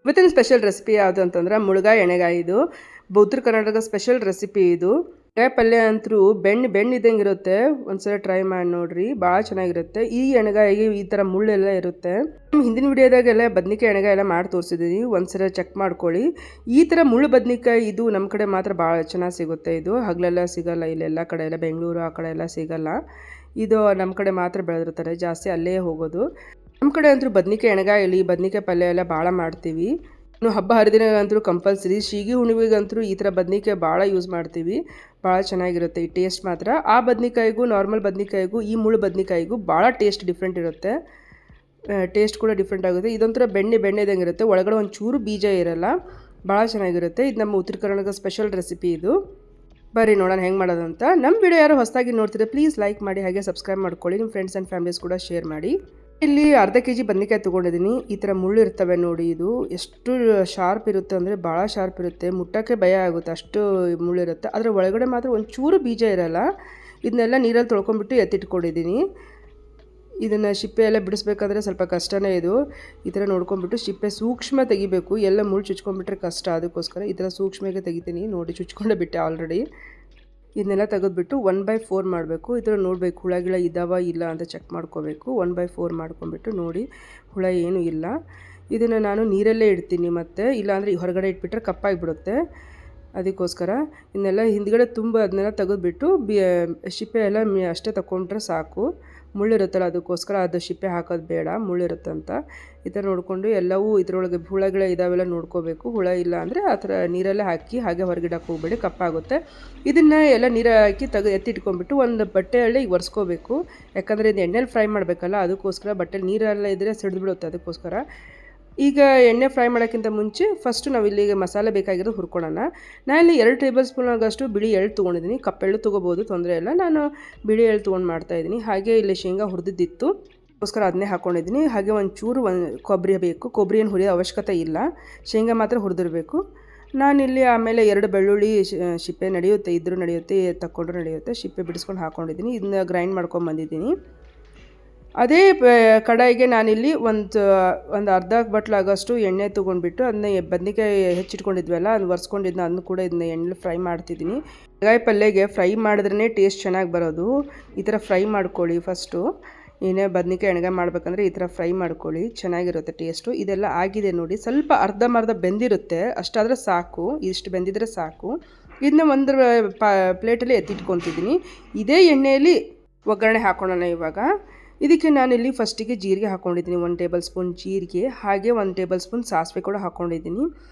ಇವತ್ತಿನ special recipe ಯಾವುದು ಅಂತಂದ್ರೆ ಮುಳುಗಾಯಿ ಎಣ್ಣೆಗಾಯಿ. ಇದು ಉತ್ತರ ಕರ್ನಾಟಕ ಸ್ಪೆಷಲ್ ರೆಸಿಪಿ. ಇದು ಎಣ್ಣೆಗಾಯಿ ಪಲ್ಯ ಅಂತೂ ಬೆಣ್ಣೆ ಇದ್ದಂಗೆ ಇರುತ್ತೆ. ಒಂದ್ಸಲ ಟ್ರೈ ಮಾಡಿ ನೋಡ್ರಿ, ಭಾಳ ಚೆನ್ನಾಗಿರುತ್ತೆ. ಈ ಎಣ್ಣೆಗಾಯಿಗೆ ಈ ಥರ ಮುಳ್ಳೆಲ್ಲ ಇರುತ್ತೆ. ಹಿಂದಿನ ವಿಡಿಯೋದಾಗೆಲ್ಲ ಬದ್ನಿಕಾಯಿ ಎಣ್ಣೆಗಾಯಿ ಎಲ್ಲ ಮಾಡಿ ತೋರಿಸಿದ್ದೀನಿ, ಒಂದ್ಸಲ ಚೆಕ್ ಮಾಡ್ಕೊಳ್ಳಿ. ಈ ಥರ ಮುಳ್ಳು ಬದ್ನಿಕಾಯಿ ಇದು ನಮ್ಮ ಕಡೆ ಮಾತ್ರ ಭಾಳ ಚೆನ್ನಾಗಿ ಸಿಗುತ್ತೆ. ಇದು ಹಗಲೆಲ್ಲ ಸಿಗಲ್ಲ, ಇಲ್ಲೆಲ್ಲ ಕಡೆ ಎಲ್ಲ ಬೆಂಗಳೂರು ಆ ಕಡೆ ಎಲ್ಲ ಸಿಗಲ್ಲ. ಇದು ನಮ್ಮ ಕಡೆ ಮಾತ್ರ ಬೆಳೆದಿರ್ತಾರೆ, ಜಾಸ್ತಿ ಅಲ್ಲೇ ಹೋಗೋದು. ನಮ್ಮ ಕಡೆ ಅಂತೂ ಬದ್ನಿಕಾಯಿ ಎಣ್ಣೆಗಾಯಿ ಬದ್ನಿಕಾಯಿ ಪಲ್ಯ ಎಲ್ಲ ಭಾಳ ಮಾಡ್ತೀವಿ. ಇನ್ನು ಹಬ್ಬ ಹರಿದಿನ ಅಂತೂ ಕಂಪಲ್ಸರಿ. ಶೀಗಿ ಹುಣ್ಣಿಮೆಗಂತೂ ಈ ಥರ ಬದ್ನಿಕಾಯಿ ಭಾಳ ಯೂಸ್ ಮಾಡ್ತೀವಿ. ಭಾಳ ಚೆನ್ನಾಗಿರುತ್ತೆ ಈ ಟೇಸ್ಟ್ ಮಾತ್ರ. ಆ ಬದ್ನಿಕಾಯಿಗೂ ನಾರ್ಮಲ್ ಬದ್ನಿಕಾಯಿಗೂ ಈ ಮುಳ್ಳು ಬದ್ನಿಕಾಯಿಗೂ ಭಾಳ ಟೇಸ್ಟ್ ಡಿಫ್ರೆಂಟ್ ಇರುತ್ತೆ. ಟೇಸ್ಟ್ ಕೂಡ ಡಿಫ್ರೆಂಟ್ ಆಗುತ್ತೆ. ಇದೊಂಥರ ಬೆಣ್ಣೆ ಇದ್ದಂಗೆ ಇರುತ್ತೆ, ಒಳಗಡೆ ಒಂಚೂರು ಬೀಜ ಇರಲ್ಲ. ಭಾಳ ಚೆನ್ನಾಗಿರುತ್ತೆ. ಇದು ನಮ್ಮ ಉತ್ತರ ಕರ್ನಾಟಕ ಸ್ಪೆಷಲ್ ರೆಸಿಪಿ. ಇದು ಬರ್ರಿ ನೋಡೋಣ ಹೆಂಗೆ ಮಾಡೋದು ಅಂತ. ನಮ್ಮ ವಿಡಿಯೋ ಯಾರು ಹೊಸದಾಗಿ ನೋಡ್ತಿದ್ರೆ ಪ್ಲೀಸ್ ಲೈಕ್ ಮಾಡಿ, ಹಾಗೆ ಸಬ್ಸ್ಕ್ರೈಬ್ ಮಾಡ್ಕೊಳ್ಳಿ. ನಿಮ್ಮ ಫ್ರೆಂಡ್ಸ್ ಆ್ಯಂಡ್ ಫ್ಯಾಮಿಲೀಸ್ ಕೂಡ ಶೇರ್ ಮಾಡಿ. ಇಲ್ಲಿ ಅರ್ಧ kg ಬದ್ನಿಕಾಯಿ ತೊಗೊಂಡಿದ್ದೀನಿ. ಈ ಥರ ಮುಳ್ಳು ಇರ್ತವೆ ನೋಡಿ. ಇದು ಎಷ್ಟು ಶಾರ್ಪ್ ಇರುತ್ತೆ ಅಂದರೆ ಭಾಳ ಶಾರ್ಪ್ ಇರುತ್ತೆ, ಮುಟ್ಟಕ್ಕೆ ಭಯ ಆಗುತ್ತೆ, ಅಷ್ಟು ಮುಳ್ಳಿರುತ್ತೆ. ಅದರ ಒಳಗಡೆ ಮಾತ್ರ ಒಂಚೂರು ಬೀಜ ಇರಲ್ಲ. ಇದನ್ನೆಲ್ಲ ನೀರಲ್ಲಿ ತೊಳ್ಕೊಂಬಿಟ್ಟು ಎತ್ತಿಟ್ಕೊಂಡಿದ್ದೀನಿ. ಇದನ್ನು ಸಿಪ್ಪೆ ಎಲ್ಲ ಬಿಡಿಸ್ಬೇಕಾದ್ರೆ ಸ್ವಲ್ಪ ಕಷ್ಟನೇ. ಇದು ಈ ಥರ ನೋಡ್ಕೊಂಬಿಟ್ಟು ಸಿಪ್ಪೆ ಸೂಕ್ಷ್ಮ ತೆಗಿಬೇಕು, ಎಲ್ಲ ಮುಳ್ಳು ಚುಚ್ಕೊಂಡ್ಬಿಟ್ರೆ ಕಷ್ಟ. ಅದಕ್ಕೋಸ್ಕರ ಈ ಥರ ಸೂಕ್ಷ್ಮಕ್ಕೆ ತೆಗಿತೀನಿ. ನೋಡಿ ಚುಚ್ಕೊಂಡೇ ಬಿಟ್ಟೆ ಆಲ್ರೆಡಿ. ಇದನ್ನೆಲ್ಲ ತೆಗೆದುಬಿಟ್ಟು 1/4 ಮಾಡಬೇಕು. ಈ ಥರ ನೋಡಬೇಕು ಹುಳ ಗಿಳ ಇದ್ದಾವ ಇಲ್ಲ ಅಂತ ಚೆಕ್ ಮಾಡ್ಕೋಬೇಕು. 1/4 ಮಾಡ್ಕೊಂಬಿಟ್ಟು ನೋಡಿ ಹುಳ ಏನೂ ಇಲ್ಲ. ಇದನ್ನು ನಾನು ನೀರಲ್ಲೇ ಇಡ್ತೀನಿ, ಮತ್ತು ಇಲ್ಲಾಂದರೆ ಹೊರಗಡೆ ಇಟ್ಬಿಟ್ರೆ ಕಪ್ಪಾಗಿಬಿಡುತ್ತೆ. ಅದಕ್ಕೋಸ್ಕರ ಇದನ್ನೆಲ್ಲ ಹಿಂದ್ಗಡೆ ತುಂಬ ಅದನ್ನೆಲ್ಲ ತೆಗೆದುಬಿಟ್ಟು ಸಿಪ್ಪೆ ಎಲ್ಲ ಅಷ್ಟೇ ತಗೊಂಡ್ರೆ ಸಾಕು. ಮುಳ್ಳಿರುತ್ತಲ್ಲ ಅದಕ್ಕೋಸ್ಕರ ಅದು ಸಿಪ್ಪೆ ಹಾಕೋದು ಬೇಡ, ಮುಳ್ಳಿರುತ್ತಂತ. ಈ ಥರ ನೋಡಿಕೊಂಡು ಎಲ್ಲವೂ ಇದರೊಳಗೆ ಹುಳಗಳ ಇದಾವೆಲ್ಲ ನೋಡ್ಕೋಬೇಕು. ಹುಳ ಇಲ್ಲ ಅಂದರೆ ಆ ಥರ ನೀರಲ್ಲೇ ಹಾಕಿ ಹಾಗೆ ಹೊರಗಿಡಕ್ಕೆ ಹೋಗಬೇಡಿ, ಕಪ್ಪಾಗುತ್ತೆ. ಇದನ್ನು ಎಲ್ಲ ನೀರು ಹಾಕಿ ಎತ್ತಿಟ್ಕೊಂಡ್ಬಿಟ್ಟು ಒಂದು ಬಟ್ಟೆಯಲ್ಲೇ ಒರೆಸ್ಕೋಬೇಕು. ಯಾಕಂದರೆ ಇದು ಎಣ್ಣೆಲಿ ಫ್ರೈ ಮಾಡಬೇಕಲ್ಲ, ಅದಕ್ಕೋಸ್ಕರ ಬಟ್ಟೆಲಿ ನೀರೆಲ್ಲ ಇದ್ದರೆ ಸಿಡಿದ್ಬಿಡುತ್ತೆ. ಅದಕ್ಕೋಸ್ಕರ ಈಗ ಎಣ್ಣೆ ಫ್ರೈ ಮಾಡೋಕ್ಕಿಂತ ಮುಂಚೆ ಫಸ್ಟು ನಾವು ಇಲ್ಲಿಗೆ ಮಸಾಲೆ ಬೇಕಾಗಿರೋದು ಹುರ್ಕೊಳ್ಳೋಣ. ನಾನಿಲ್ಲಿ 2 ಟೇಬಲ್ ಸ್ಪೂನ್ ಆಗಷ್ಟು ಬಿಳಿ ಎಳ್ಳು ತೊಗೊಂಡಿದ್ದೀನಿ. ಕಪ್ಪೆಳ್ಳು ತೊಗೋಬೋದು, ತೊಂದರೆ ಇಲ್ಲ. ನಾನು ಬಿಳಿ ಎಳ್ಳು ತೊಗೊಂಡು ಮಾಡ್ತಾಯಿದ್ದೀನಿ. ಹಾಗೆ ಇಲ್ಲಿ ಶೇಂಗಾ ಹುರಿದಿದ್ದಿತ್ತು, ಅದಕ್ಕೋಸ್ಕರ ಅದನ್ನೇ ಹಾಕ್ಕೊಂಡಿದ್ದೀನಿ. ಹಾಗೆ ಒಂಚೂರು ಕೊಬ್ಬರಿ ಬೇಕು. ಕೊಬ್ಬರಿ ಏನು ಹುರಿಯೋ ಅವಶ್ಯಕತೆ ಇಲ್ಲ, ಶೇಂಗಾ ಮಾತ್ರ ಹುರಿದಿರಬೇಕು. ನಾನಿಲ್ಲಿ ಆಮೇಲೆ 2 ಬೆಳ್ಳುಳ್ಳಿ ಸಿಪ್ಪೆ ಇದ್ರೂ ನಡೆಯುತ್ತೆ, ತಗೊಂಡ್ರೂ ನಡೆಯುತ್ತೆ. ಸಿಪ್ಪೆ ಬಿಡಿಸ್ಕೊಂಡು ಹಾಕ್ಕೊಂಡಿದ್ದೀನಿ. ಇದನ್ನ ಗ್ರೈಂಡ್ ಮಾಡ್ಕೊಂಬಂದಿದ್ದೀನಿ. ಅದೇ ಕಡಾಯಿಗೆ ನಾನಿಲ್ಲಿ ಒಂದು ಅರ್ಧ ಬಟ್ಲಾಗಷ್ಟು ಎಣ್ಣೆ ತೊಗೊಂಡ್ಬಿಟ್ಟು ಅದನ್ನ ಬದ್ನಿಕಾಯಿ ಹೆಚ್ಚಿಟ್ಕೊಂಡಿದ್ವಲ್ಲ ಅದನ್ನ ಒರೆಸ್ಕೊಂಡಿದ್ದನ್ನ ಅದನ್ನು ಕೂಡ ಇದನ್ನ ಎಣ್ಣೆ ಫ್ರೈ ಮಾಡ್ತಿದ್ದೀನಿ. ಎಣ್ಣೆಗಾಯಿ ಪಲ್ಯಗೆ ಫ್ರೈ ಮಾಡಿದ್ರೇ ಟೇಸ್ಟ್ ಚೆನ್ನಾಗಿ ಬರೋದು. ಈ ಥರ ಫ್ರೈ ಮಾಡ್ಕೊಳ್ಳಿ ಫಸ್ಟು. ಏನೇ ಬದ್ನಿಕಾಯಿ ಎಣ್ಣೆಗಾಯಿ ಮಾಡ್ಬೇಕಂದ್ರೆ ಈ ಥರ ಫ್ರೈ ಮಾಡ್ಕೊಳ್ಳಿ, ಚೆನ್ನಾಗಿರುತ್ತೆ ಟೇಸ್ಟು. ಇದೆಲ್ಲ ಆಗಿದೆ ನೋಡಿ, ಸ್ವಲ್ಪ ಅರ್ಧಂಬರ್ಧ ಬೆಂದಿರುತ್ತೆ, ಅಷ್ಟಾದರೆ ಸಾಕು. ಇಷ್ಟು ಬೆಂದಿದ್ರೆ ಸಾಕು. ಇದನ್ನ ಒಂದು ಪ್ಲೇಟಲ್ಲಿ ಎತ್ತಿಟ್ಕೊತಿದ್ದೀನಿ. ಇದೇ ಎಣ್ಣೆಯಲ್ಲಿ ಒಗ್ಗರಣೆ ಹಾಕೊಳ್ಳೋಣ ಇವಾಗ. ಇದಕ್ಕೆ ನಾನಿಲ್ಲಿ ಫಸ್ಟಿಗೆ ಜೀರಿಗೆ ಹಾಕ್ಕೊಂಡಿದ್ದೀನಿ, 1 ಟೇಬಲ್ ಸ್ಪೂನ್ ಜೀರಿಗೆ, ಹಾಗೆ 1 ಟೇಬಲ್ ಸ್ಪೂನ್ ಸಾಸಿವೆ ಕೂಡ ಹಾಕ್ಕೊಂಡಿದ್ದೀನಿ.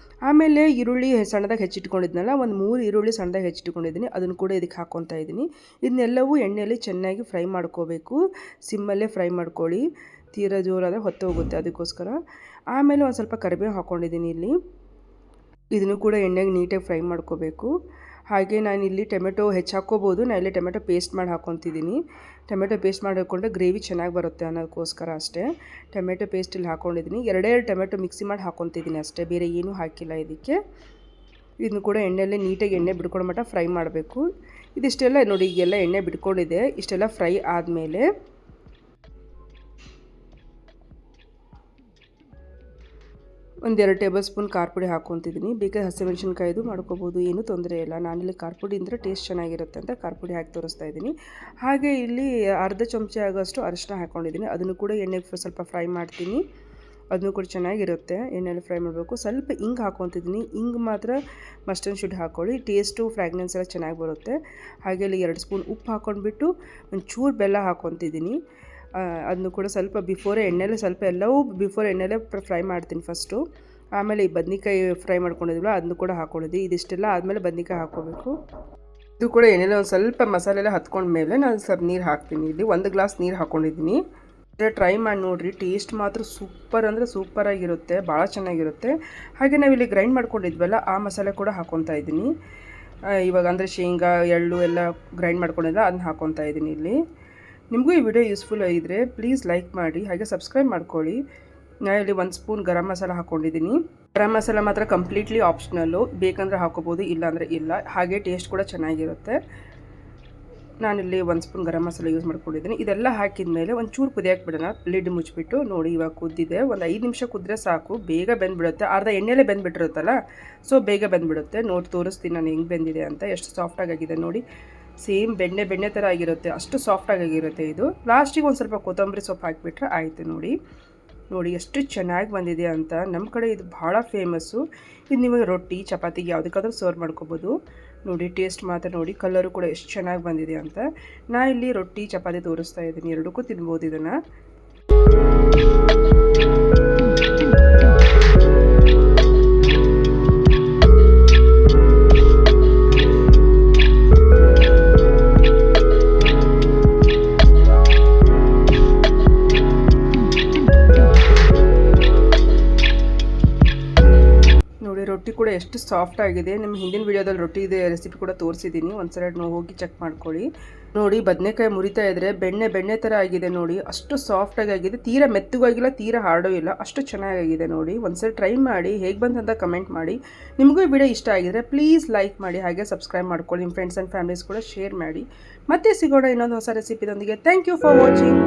ಆಮೇಲೆ ಈರುಳ್ಳಿ ಸಣ್ಣದಾಗಿ ಹೆಚ್ಚಿಟ್ಕೊಂಡಿದ್ನಲ್ಲ, ಒಂದು 3 ಈರುಳ್ಳಿ ಸಣ್ಣದಾಗಿ ಹೆಚ್ಚಿಟ್ಕೊಂಡಿದ್ದೀನಿ, ಅದನ್ನು ಕೂಡ ಇದಕ್ಕೆ ಹಾಕ್ಕೊತಾ ಇದ್ದೀನಿ. ಇದನ್ನೆಲ್ಲವೂ ಎಣ್ಣೆಯಲ್ಲಿ ಚೆನ್ನಾಗಿ ಫ್ರೈ ಮಾಡ್ಕೋಬೇಕು. ಸಿಮ್ಮಲ್ಲೇ ಫ್ರೈ ಮಾಡ್ಕೊಳ್ಳಿ, ತೀರಾ ಜೋರಾದರೆ ಹೊತ್ತೋಗುತ್ತೆ, ಅದಕ್ಕೋಸ್ಕರ. ಆಮೇಲೆ ಒಂದು ಸ್ವಲ್ಪ ಕರಿಬೇವು ಹಾಕ್ಕೊಂಡಿದ್ದೀನಿ ಇಲ್ಲಿ. ಇದನ್ನು ಕೂಡ ಎಣ್ಣೆಗೆ ನೀಟಾಗಿ ಫ್ರೈ ಮಾಡ್ಕೋಬೇಕು. ಹಾಗೆ ನಾನಿಲ್ಲಿ ಟೊಮೆಟೊ ಹೆಚ್ಚು ಹಾಕ್ಕೋಬೋದು, ನಾನು ಇಲ್ಲಿ ಟೊಮೆಟೊ ಪೇಸ್ಟ್ ಮಾಡಿ ಹಾಕ್ಕೊತಿದ್ದೀನಿ. ಟೊಮೆಟೊ ಪೇಸ್ಟ್ ಮಾಡಿ ಹಾಕ್ಕೊಂಡ್ರೆ ಗ್ರೇವಿ ಚೆನ್ನಾಗಿ ಬರುತ್ತೆ ಅನ್ನೋದಕ್ಕೋಸ್ಕರ ಅಷ್ಟೇ ಟೊಮೆಟೊ ಪೇಸ್ಟ್ ಇಲ್ಲಿ ಹಾಕ್ಕೊಂಡಿದ್ದೀನಿ. 2 ಟೊಮೆಟೊ ಮಿಕ್ಸಿ ಮಾಡಿ ಹಾಕ್ಕೊತಿದ್ದೀನಿ ಅಷ್ಟೇ, ಬೇರೆ ಏನೂ ಹಾಕಿಲ್ಲ ಇದಕ್ಕೆ. ಇದನ್ನು ಕೂಡ ಎಣ್ಣೆಯಲ್ಲೇ ನೀಟಾಗಿ ಎಣ್ಣೆ ಬಿಡ್ಕೊಳ್ಳೋ ಮಟ್ಟ ಫ್ರೈ ಮಾಡಬೇಕು. ಇದಿಷ್ಟೆಲ್ಲ ನೋಡಿ, ಈಗೆಲ್ಲ ಎಣ್ಣೆ ಬಿಟ್ಕೊಂಡಿದೆ. ಇಷ್ಟೆಲ್ಲ ಫ್ರೈ ಆದಮೇಲೆ ಒಂದು 2 ಟೇಬಲ್ ಸ್ಪೂನ್ ಖಾರ ಪುಡಿ ಹಾಕ್ಕೊತಿದ್ದೀನಿ. ಬೇಕಾದ್ರೆ ಹಸಿಮೆಣ್ಸಿನ್ಕಾಯಿದು ಮಾಡ್ಕೋಬೋದು, ಏನೂ ತೊಂದರೆ ಇಲ್ಲ. ನಾನಿಲ್ಲಿ ಖಾರ ಪುಡಿ ಅಂದರೆ ಟೇಸ್ಟ್ ಚೆನ್ನಾಗಿರುತ್ತೆ ಅಂತ ಖಾರ ಪುಡಿ ಹಾಕಿ ತೋರಿಸ್ತಾ ಇದ್ದೀನಿ. ಹಾಗೆ ಇಲ್ಲಿ ಅರ್ಧ ಚಮಚ ಆಗೋಷ್ಟು ಅರಿಶಿನ ಹಾಕ್ಕೊಂಡಿದ್ದೀನಿ, ಅದನ್ನು ಕೂಡ ಎಣ್ಣೆಗೆ ಸ್ವಲ್ಪ ಫ್ರೈ ಮಾಡ್ತೀನಿ. ಅದನ್ನು ಕೂಡ ಚೆನ್ನಾಗಿರುತ್ತೆ, ಎಣ್ಣೆಯಲ್ಲಿ ಫ್ರೈ ಮಾಡಬೇಕು. ಸ್ವಲ್ಪ ಇಂಗು ಹಾಕ್ಕೊತಿದ್ದೀನಿ, ಇಂಗು ಮಾತ್ರ ಮಸ್ಟ್ ಆ್ಯಂಡ್ ಶುಡ್ ಹಾಕ್ಕೊಳ್ಳಿ, ಟೇಸ್ಟು ಫ್ರ್ಯಾಗ್ನೆನ್ಸ್ ಎಲ್ಲ ಚೆನ್ನಾಗಿ ಬರುತ್ತೆ. ಹಾಗೆ ಇಲ್ಲಿ 2 ಸ್ಪೂನ್ ಉಪ್ಪು ಹಾಕ್ಕೊಂಡ್ಬಿಟ್ಟು ಒಂಚೂರು ಬೆಲ್ಲ ಹಾಕ್ಕೊತಿದ್ದೀನಿ. ಅದನ್ನು ಕೂಡ ಸ್ವಲ್ಪ ಎಣ್ಣೆಲೆ ಸ್ವಲ್ಪ ಎಲ್ಲವೂ ಎಣ್ಣೆಲೆ ಫ್ರೈ ಮಾಡ್ತೀನಿ ಫಸ್ಟು. ಆಮೇಲೆ ಈ ಬದ್ನಿಕಾಯಿ ಫ್ರೈ ಮಾಡ್ಕೊಂಡಿದ್ವಲ್ಲ ಅದನ್ನು ಕೂಡ ಹಾಕ್ಕೊಂಡಿದ್ದೆ. ಇದಿಷ್ಟೆಲ್ಲ ಆದಮೇಲೆ ಬದ್ನಿಕಾಯಿ ಹಾಕ್ಕೋಬೇಕು. ಇದು ಕೂಡ ಎಣ್ಣೆಲೆ ಒಂದು ಸ್ವಲ್ಪ ಮಸಾಲೆ ಎಲ್ಲ ಹತ್ಕೊಂಡ್ಮೇಲೆ ನಾನು ಸ್ವಲ್ಪ ನೀರು ಹಾಕ್ತೀನಿ. ಇಲ್ಲಿ 1 ಗ್ಲಾಸ್ ನೀರು ಹಾಕ್ಕೊಂಡಿದ್ದೀನಿ. ಟ್ರೈ ಮಾಡಿ ನೋಡಿರಿ, ಟೇಸ್ಟ್ ಮಾತ್ರ ಸೂಪರ್ ಅಂದರೆ ಸೂಪರಾಗಿರುತ್ತೆ, ಭಾಳ ಚೆನ್ನಾಗಿರುತ್ತೆ. ಹಾಗೆ ನಾವಿಲ್ಲಿ ಗ್ರೈಂಡ್ ಮಾಡ್ಕೊಂಡಿದ್ವಲ್ಲ ಆ ಮಸಾಲೆ ಕೂಡ ಹಾಕ್ಕೊತಾ ಇದ್ದೀನಿ ಇವಾಗ. ಅಂದರೆ ಶೇಂಗಾ ಎಳ್ಳು ಎಲ್ಲ ಗ್ರೈಂಡ್ ಮಾಡ್ಕೊಂಡಿದ್ದ ಅದನ್ನ ಹಾಕ್ಕೊತಾ ಇದ್ದೀನಿ ಇಲ್ಲಿ. ನಿಮಗೂ ಈ ವಿಡಿಯೋ ಯೂಸ್ಫುಲ್ ಆಗಿದ್ರೆ ಪ್ಲೀಸ್ ಲೈಕ್ ಮಾಡಿ, ಹಾಗೆ ಸಬ್ಸ್ಕ್ರೈಬ್ ಮಾಡ್ಕೊಳ್ಳಿ. ನಾನಿಲ್ಲಿ 1 ಸ್ಪೂನ್ ಗರಂ ಮಸಾಲ ಹಾಕ್ಕೊಂಡಿದ್ದೀನಿ. ಗರಂ ಮಸಾಲ ಮಾತ್ರ ಕಂಪ್ಲೀಟ್ಲಿ ಆಪ್ಷನಲ್ಲು, ಬೇಕಂದರೆ ಹಾಕೋಬೋದು, ಇಲ್ಲಾಂದರೆ ಇಲ್ಲ. ಹಾಗೆ ಟೇಸ್ಟ್ ಕೂಡ ಚೆನ್ನಾಗಿರುತ್ತೆ. ನಾನಿಲ್ಲಿ 1 ಸ್ಪೂನ್ ಗರಂ ಮಸಾಲೆ ಯೂಸ್ ಮಾಡ್ಕೊಂಡಿದ್ದೀನಿ. ಇದೆಲ್ಲ ಹಾಕಿದ ಮೇಲೆ ಒಂಚೂರು ಕುದಿಯಕ್ಕೆ ಬಿಡೋಣ. ಲಿಡ್ ಮುಚ್ಚಿಬಿಟ್ಟು ನೋಡಿ ಇವಾಗ ಕುದ್ದಿದೆ. ಒಂದು 5 ನಿಮಿಷ ಕುದ್ರೆ ಸಾಕು, ಬೇಗ ಬೆಂದ್ಬಿಡುತ್ತೆ. ಅರ್ಧ ಎಣ್ಣೆಲೆ ಬೆಂದ್ಬಿಟ್ಟಿರುತ್ತಲ್ಲ, ಸೊ ಬೇಗ ಬೆಂದ್ಬಿಡುತ್ತೆ. ನೋಡಿ ತೋರಿಸ್ತೀನಿ ನಾನು ಹೆಂಗೆ ಬೆಂದಿದೆ ಅಂತ. ಎಷ್ಟು ಸಾಫ್ಟಾಗಿ ಆಗಿದೆ ನೋಡಿ. ಸೇಮ್ ಬೆಣ್ಣೆ ಥರ ಆಗಿರುತ್ತೆ, ಅಷ್ಟು ಸಾಫ್ಟಾಗಿ ಆಗಿರುತ್ತೆ ಇದು. ಲಾಸ್ಟಿಗೆ ಒಂದು ಸ್ವಲ್ಪ ಕೊತ್ತಂಬರಿ ಸೊಪ್ಪು ಹಾಕಿಬಿಟ್ರೆ ಆಯಿತು ನೋಡಿ. ನೋಡಿ ಎಷ್ಟು ಚೆನ್ನಾಗಿ ಬಂದಿದೆ ಅಂತ. ನಮ್ಮ ಕಡೆ ಇದು ಭಾಳ ಫೇಮಸ್ಸು. ಇದು ನಿಮಗೆ ರೊಟ್ಟಿ ಚಪಾತಿಗೆ ಯಾವುದಕ್ಕಾದ್ರೂ ಸರ್ವ್ ಮಾಡ್ಕೋಬೋದು. ನೋಡಿ ಟೇಸ್ಟ್ ಮಾತ್ರ ನೋಡಿ, ಕಲರು ಕೂಡ ಎಷ್ಟು ಚೆನ್ನಾಗಿ ಬಂದಿದೆ ಅಂತ. ನಾ ಇಲ್ಲಿ ರೊಟ್ಟಿ ಚಪಾತಿ ತೋರಿಸ್ತಾ ಇದ್ದೀನಿ, ಎರಡಕ್ಕೂ ತಿನ್ಬೋದು ಇದನ್ನು. ರೊಟ್ಟಿ ಕೂಡ ಎಷ್ಟು ಸಾಫ್ಟ್ ಆಗಿದೆ. ನಿಮ್ಮ ಹಿಂದಿನ ವಿಡಿಯೋದಲ್ಲಿ ರೊಟ್ಟಿ ಇದೆ ರೆಸಿಪಿ ಕೂಡ ತೋರಿಸಿದ್ದೀನಿ, ಒಂದ್ಸಲ ಹೋಗಿ ಚೆಕ್ ಮಾಡ್ಕೊಳ್ಳಿ. ನೋಡಿ ಬದನೆಕಾಯಿ ಮುರಿತಾ ಇದ್ರೆ ಬೆಣ್ಣೆ ಥರ ಆಗಿದೆ ನೋಡಿ, ಅಷ್ಟು ಸಾಫ್ಟಾಗಿ ಆಗಿದೆ. ತೀರಾ ಮೆತ್ತಗೂ ಆಗಿಲ್ಲ, ತೀರಾ ಹಾರ್ಡೂ ಇಲ್ಲ, ಅಷ್ಟು ಚೆನ್ನಾಗಿದೆ ನೋಡಿ. ಒಂದ್ಸಲ ಟ್ರೈ ಮಾಡಿ, ಹೇಗೆ ಬಂತಂತ ಕಮೆಂಟ್ ಮಾಡಿ. ನಿಮಗೂ ಈ ವಿಡಿಯೋ ಇಷ್ಟ ಆಗಿದ್ರೆ ಪ್ಲೀಸ್ ಲೈಕ್ ಮಾಡಿ, ಹಾಗೆ ಸಬ್ಸ್ಕ್ರೈಬ್ ಮಾಡ್ಕೊಳ್ಳಿ. ನಿಮ್ಮ ಫ್ರೆಂಡ್ಸ್ ಆ್ಯಂಡ್ ಫ್ಯಾಮಿಲೀಸ್ ಕೂಡ ಶೇರ್ ಮಾಡಿ. ಮತ್ತೆ ಸಿಗೋಣ ಇನ್ನೊಂದು ಹೊಸ ರೆಸಿಪಿದೊಂದಿಗೆ. Thank you for watching.